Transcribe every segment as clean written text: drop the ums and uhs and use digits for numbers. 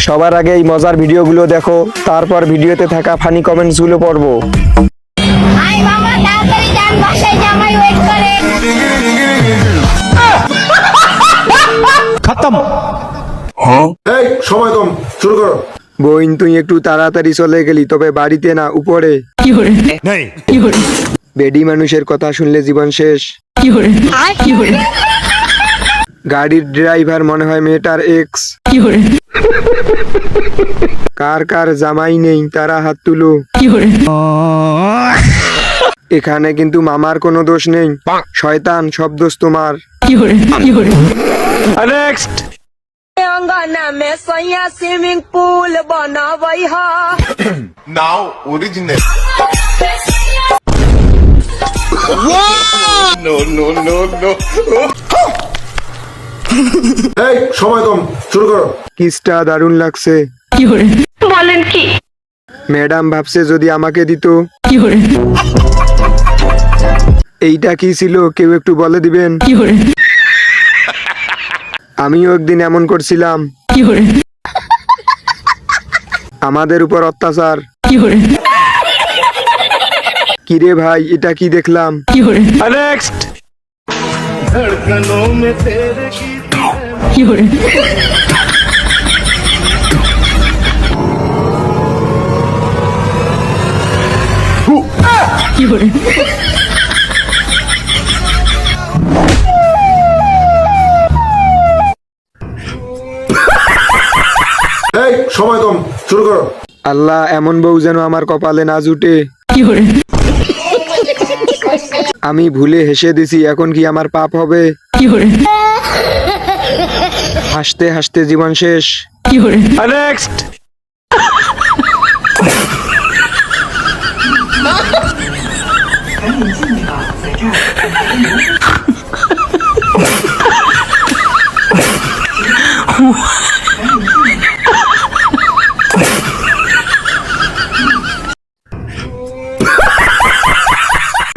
সবার আগে এই মজার ভিডিওগুলো দেখো, তারপর ভিডিওতে থাকা ফানি কমেন্টসগুলো পড়বো। আই মামা তাড়াতাড়ি যান, বাসায় জামাই ওয়েট করে। খতম। এই সময় কম, শুরু করো। বোন তুই একটু তাড়াতাড়ি চলে গেলি, তবে বাড়িতে না, উপরে। নেই। বেডি মানুষের কথা শুনলে জীবন শেষ। গাড়ির ড্রাইভার মনে হয় মেয়েটার এক্স। কার কার জামাই নেই তারা হাত তুলো। এখানে কিন্তু মামার কোনো দোষ নেই, শয়তান সব দোষ তোমার। নেক্সট। अंगना में सैया स्विमिंग पूल बनावई हा। নাও অরিজিনাল। এই সময় কম, শুরু করো। কিসটা দারুণ লাগছে। বলেন কি? ম্যাডাম ভাবছে যদি আমাকে দিত। এইটা কি ছিল কেউ একটু বলে দিবেন? আমিও একদিন এমন করছিলাম। আমাদের উপর অত্যাচার। কিরে ভাই, এটা কি দেখলাম? নেক্সট। এই সময় কম, শুরু করো। আল্লাহ, এমন বউ যেন আমার কপালে না জুটে। আমি ভুলে হেসে দিছি, এখন কি আমার পাপ হবে? হাসতে হাসতে জীবন শেষ। নেক্সট।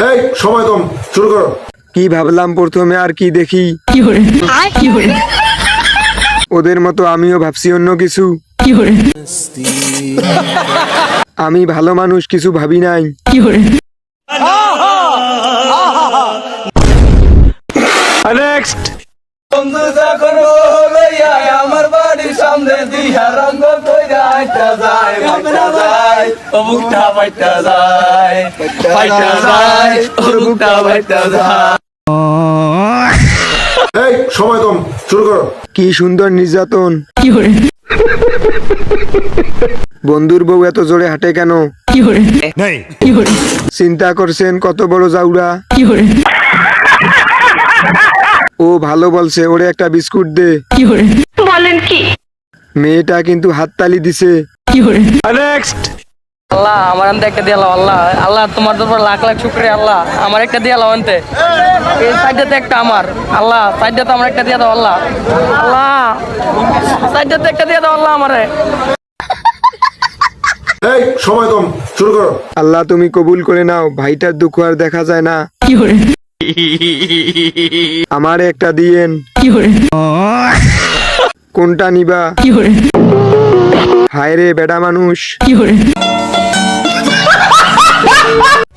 এই সময় কম, শুরু করো। কি ভাবলাম প্রথমে আর কি দেখি। ওদের মতো আমিও ভাবছি অন্য কিছু। আমি ভালো মানুষ, কিছু ভাবি নাই। নেক্সট। বন্ধু যখন লইয়া আমার বাড়ির সামনে দিয়া রঙ কইরা আইতা যায়, ফাইটা যায়, ও মুখটা ফাইটা যায়, ফাইটা যায়, ও মুখটা ফাইটা যায়। এই সময় কম, শুরু করো। কি সুন্দর নির্যাতন। বন্ধুর বউ এত জোরে হাঁটে কেন? নেই। চিন্তা করছেন কত বড় জাউরা? ও ভালো বলছে, ওরে একটা বিস্কুট দে। বলেন কি? মেয়েটা কিন্তু হাততালি দিছে। নেক্সট। আল্লাহ আমার আনতে একটা দিয়ে আল্লাহ, আল্লাহ তোমার দরবার লাখ লাখ শুকরিয়া আল্লাহ, আমার একটা দিয়ে আনতে। এই সাইডটাতে একটা আমার, আল্লাহ সাইডটাতে আমার একটা দিয়ে দাও আল্লাহ, আল্লাহ সাইডটাতে একটা দিয়ে দাও আল্লাহ আমারে। এই সময় কম, শুরু করো। আল্লাহ তুমি কবুল করে নাও, ভাইটার দুঃখ আর দেখা যায় না। আমারে একটা দিয়েন। কোনটা নিবা? হায় রে বেডা মানুষ।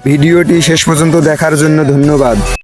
ভিডিওটি শেষ পর্যন্ত দেখার জন্য ধন্যবাদ।